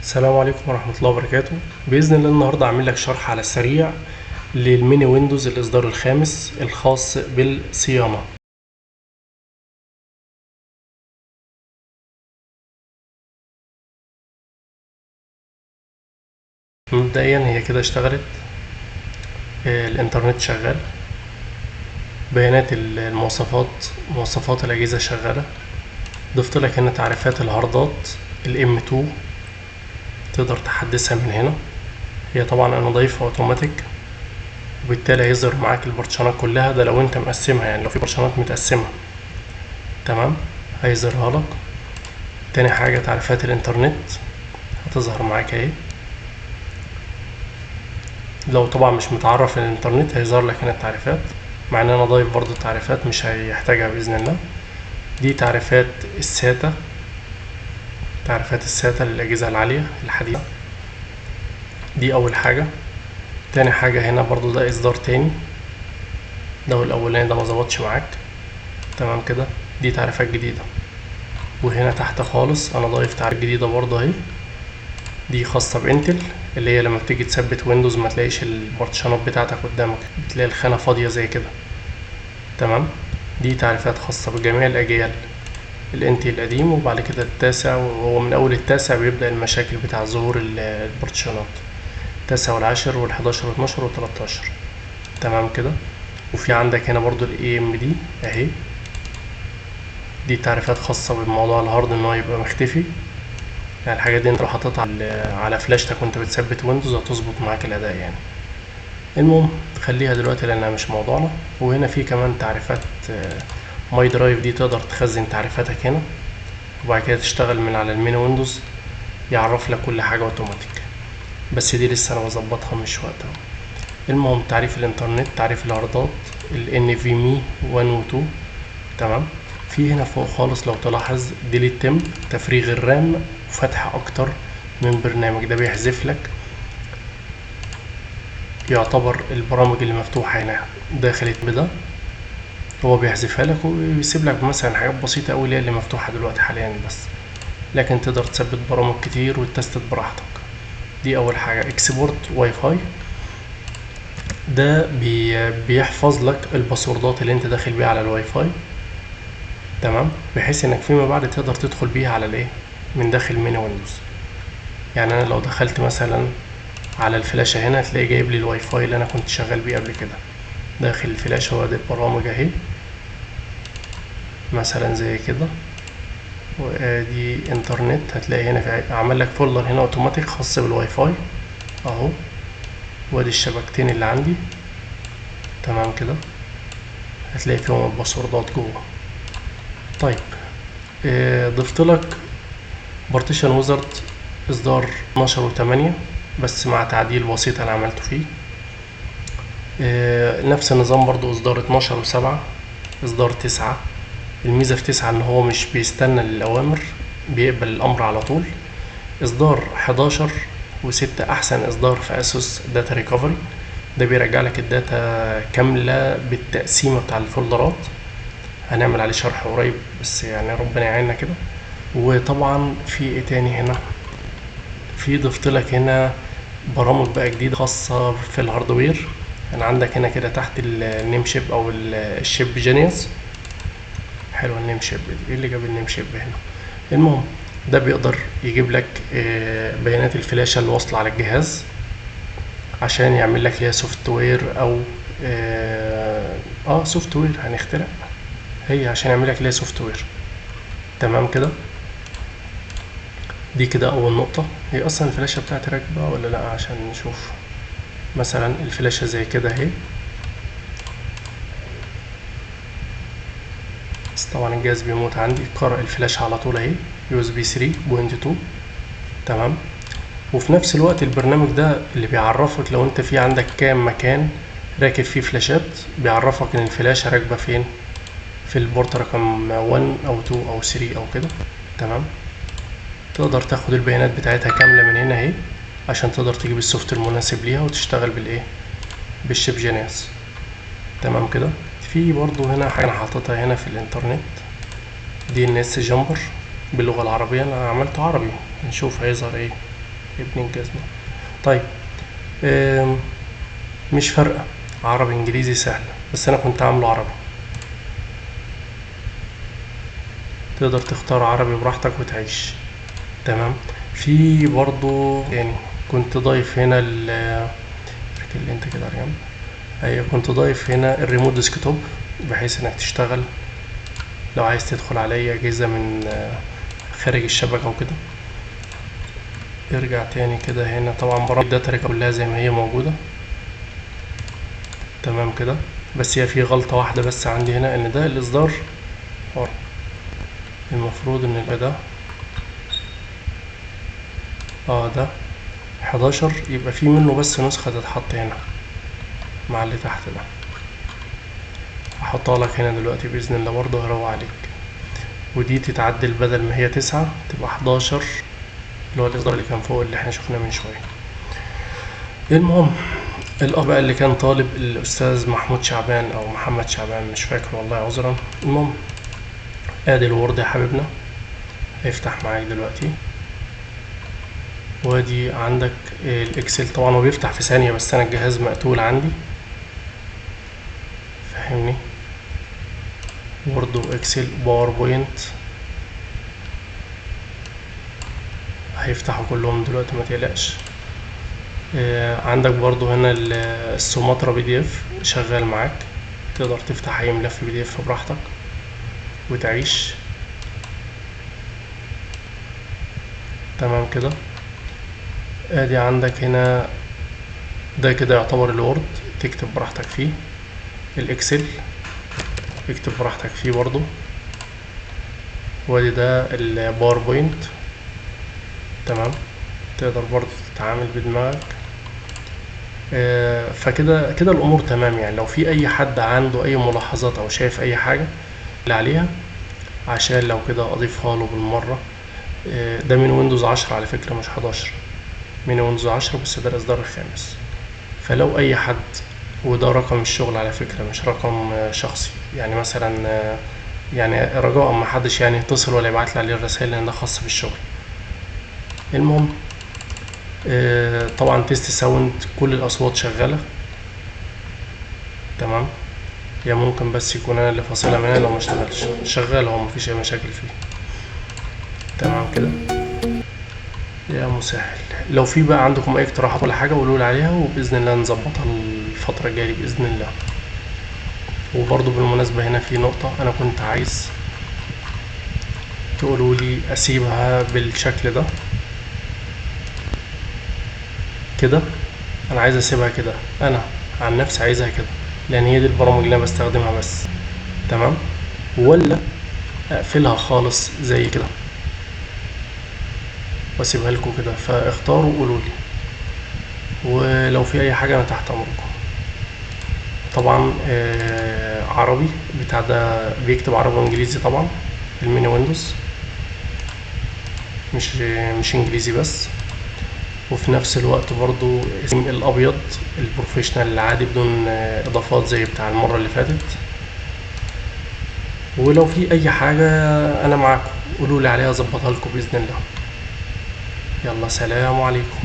السلام عليكم ورحمة الله وبركاته. بإذن الله النهاردة أعمل لك شرح على السريع للميني ويندوز الإصدار الخامس الخاص بالصيانة. مبدئيا هي كده اشتغلت، الإنترنت شغال، بيانات مواصفات الأجهزة شغالة. ضفت لك هنا تعريفات الهاردات الM2 تقدر تحدثها من هنا. هي طبعا أنا ضايفها أوتوماتيك، وبالتالي هيظهر معاك البرشانات كلها. ده لو انت مقسمها، يعني لو في برشانات متقسمة تمام هيظهرها لك. تاني حاجة تعريفات الانترنت هتظهر معاك اهي. لو طبعا مش متعرف الانترنت هيظهر لك هنا التعريفات، مع ان انا ضايف برضو التعريفات مش هيحتاجها بإذن الله. دي تعريفات الساتا، تعريفات الساتا للأجهزة العالية الحديثة، دي أول حاجة. تاني حاجة هنا برضو ده إصدار تاني، ده الأولاني ده مظبطش معاك تمام كده. دي تعريفات جديدة. وهنا تحت خالص أنا ضايف تعريف جديدة برضو اهي، دي خاصة بانتل، اللي هي لما بتيجي تثبت ويندوز ما تلاقيش البارتيشنات بتاعتك قدامك، بتلاقي الخانة فاضية زي كده تمام. دي تعريفات خاصة بجميع الأجيال، الانتل القديم وبعد كده التاسع، وهو من أول التاسع بيبدأ المشاكل بتاع ظهور البارتيشنات، التاسع والعاشر والحداشر والاتناشر والتلاتاشر تمام كده. وفي عندك هنا برضو AMD اهي، دي تعريفات خاصة بموضوع الهارد ان هو يبقى مختفي، يعني الحاجات دي انت لو حطيتها على فلاشتك وانت بتثبت ويندوز هتظبط معاك الاداء يعني. المهم خليها دلوقتي لانها مش موضوعنا. وهنا في كمان تعريفات ماي درايف، دي تقدر تخزن تعريفاتك هنا وبعد كده تشتغل من على الميني ويندوز يعرف لك كل حاجة اوتوماتيك، بس دي لسه انا بظبطها مش وقتها. المهم تعريف الانترنت، تعريف الهاردات NVMe 1 و 2 تمام. في هنا فوق خالص لو تلاحظ ديليت تمب، تفريغ الرام وفتح اكتر من برنامج، ده بيحذف لك يعتبر البرامج اللي مفتوحة هنا داخل ده، هو بيحذفها لك وبيسيب لك مثلا حاجات بسيطة اوي اللي مفتوحة دلوقتي حاليا بس، لكن تقدر تثبت برامج كتير وتستت براحتك. دي اول حاجة. اكسبورت واي فاي، ده بيحفظ لك الباسوردات اللي انت داخل بيها على الواي فاي تمام، بحيث انك فيما بعد تقدر تدخل بيها على الايه من داخل ميني ويندوز. يعني انا لو دخلت مثلا على الفلاشة هنا هتلاقي جايب لي الواي فاي اللي انا كنت شغال بيه قبل كده داخل الفلاشة، وادي البرامج اهي مثلا زي كده. ودي انترنت، هتلاقي هنا في عمل لك فولدر هنا اوتوماتيك خاص بالواي فاي اهو، وادي الشبكتين اللي عندي تمام كده، هتلاقي فيهم الباسوردات جوه. طيب ضفت لك بارتيشن ويزارد اصدار 12 و8 بس مع تعديل بسيط انا عملته فيه. نفس النظام برضو اصدار 12 و7، اصدار 9. الميزة في 9 ان هو مش بيستنى للأوامر، بيقبل الامر على طول. اصدار 11 و6 احسن اصدار في اسوس داتا ريكفري، ده بيرجع لك الداتا كاملة بالتقسيمة بتاع الفولدرات، هنعمل عليه شرح قريب بس يعني ربنا يعيننا كده. وطبعا في ايه تاني هنا، في ضفت لك هنا برامج بقى جديدة خاصة في الهاردوير. يعني عندك هنا كده تحت النيم شيب او الشيب جينيوس، حلوة النيم شيب دي، ايه اللي جاب النيم شيب هنا؟ المهم ده بيقدر يجيب لك بيانات الفلاشة اللي واصلة على الجهاز عشان يعمل لك ليها سوفت وير او سوفت وير هنخترع، هي عشان يعمل لك ليها سوفت وير تمام كده. دي كده اول نقطة. هي اصلا الفلاشة بتاعتي راكبة ولا لا عشان نشوف. مثلا الفلاشة زي كده اهي، بس طبعا الجهاز بيموت عندي، قارئ الفلاشة على طول اهي USB 3.2 تمام. وفي نفس الوقت البرنامج ده اللي بيعرفك لو انت في عندك كام مكان راكب فيه فلاشات، بيعرفك ان الفلاشة راكبة فين، في البورت رقم 1 او 2 او 3 او كده تمام. تقدر تاخد البيانات بتاعتها كاملة من هنا اهي عشان تقدر تجيب السوفت المناسب ليها وتشتغل بالايه، بالشيب جينيوس تمام كده. في برضو هنا حاجة انا حاططها هنا في الانترنت، DNS جامبر باللغة العربية، انا عملته عربي، نشوف هيظهر ايه. ابن الجزمة. طيب مش فارقة، عربي انجليزي سهل، بس انا كنت عامله عربي. تقدر تختار عربي براحتك وتعيش. تمام. في برضو يعني كنت ضايف هنا اللي انت كده على جنب. ايوه، كنت ضايف هنا الريموت ديسكتوب بحيث انك تشتغل لو عايز تدخل على اي اجهزة من خارج الشبكة وكده. ارجع تاني كده هنا، طبعا برامج الداتا كلها زي ما هي موجودة. تمام كده. بس هي في غلطة واحدة بس عندي هنا، ان ده الاصدار المفروض ان ده ده 11 يبقى في منه بس نسخة تتحط هنا مع اللي تحت ده. هحطها لك هنا دلوقتي بإذن الله برضه، هروق عليك. ودي تتعدل بدل ما هي 9 تبقى 11، اللي هو الإصدار اللي كان فوق اللي احنا شفناه من شوية. المهم الأخ بقى اللي كان طالب الأستاذ محمود شعبان أو محمد شعبان، مش فاكر والله عذرا. المهم ادي الوورد يا حبيبنا، هيفتح معاك دلوقتي. وادي عندك الاكسل، طبعا هو بيفتح في ثانية بس انا الجهاز مقتول عندي، فاهمني. وورد واكسل باوربوينت هيفتحوا كلهم دلوقتي، ما تقلقش. عندك برضو هنا السوماترا بي دي اف شغال معاك، تقدر تفتح اي ملف بي دي اف براحتك وتعيش. تمام كده. ادي عندك هنا ده كده يعتبر الوورد، تكتب براحتك فيه. الاكسل اكتب براحتك فيه برضو. وادي ده الباوربوينت. تمام، تقدر برضو تتعامل بدماغك. فكده الامور تمام. يعني لو في اي حد عنده اي ملاحظات او شايف اي حاجة اللي عليها، عشان لو كده اضيفها له بالمرة. ده من ويندوز 10 على فكرة، مش 11، من ويندوز 10 بس ده الاصدار الخامس. فلو اي حد، وده رقم الشغل على فكرة مش رقم شخصي، يعني مثلا يعني رجاء ما حدش يعني يتصل ولا يبعت لي عليه الرسائل لان ده خاص بالشغل. المهم طبعا تيست ساوند كل الاصوات شغالة. تمام. هي ممكن بس يكون انا اللي فاصلها منها لو ما اشتغلش، شغال هو مفيش اي مشاكل فيه. تمام كده يا مسهل. لو في بقى عندكم اي اقتراحات ولا حاجة قولوا لي عليها، وباذن الله نظبطها الفترة الجاية باذن الله. وبرضو بالمناسبة هنا في نقطة انا كنت عايز تقولوا لي اسيبها بالشكل ده كده. انا عايز اسيبها كده، انا عن نفسي عايزها كده لان هي دي البرامج اللي انا بستخدمها بس. تمام. ولا اقفلها خالص زي كده واسيبها لكم كده، فاختاروا قولوا لي. ولو في اي حاجة انا تحت امركم. طبعا عربي بتاع ده بيكتب عربي وانجليزي طبعا، الميني ويندوز مش انجليزي بس. وفي نفس الوقت برضو اسم الابيض البروفيشنال العادي بدون اضافات زي بتاع المرة اللي فاتت. ولو في اي حاجة انا معاكم قولوا لي عليها اظبطها لكم باذن الله. يلا سلام عليكم.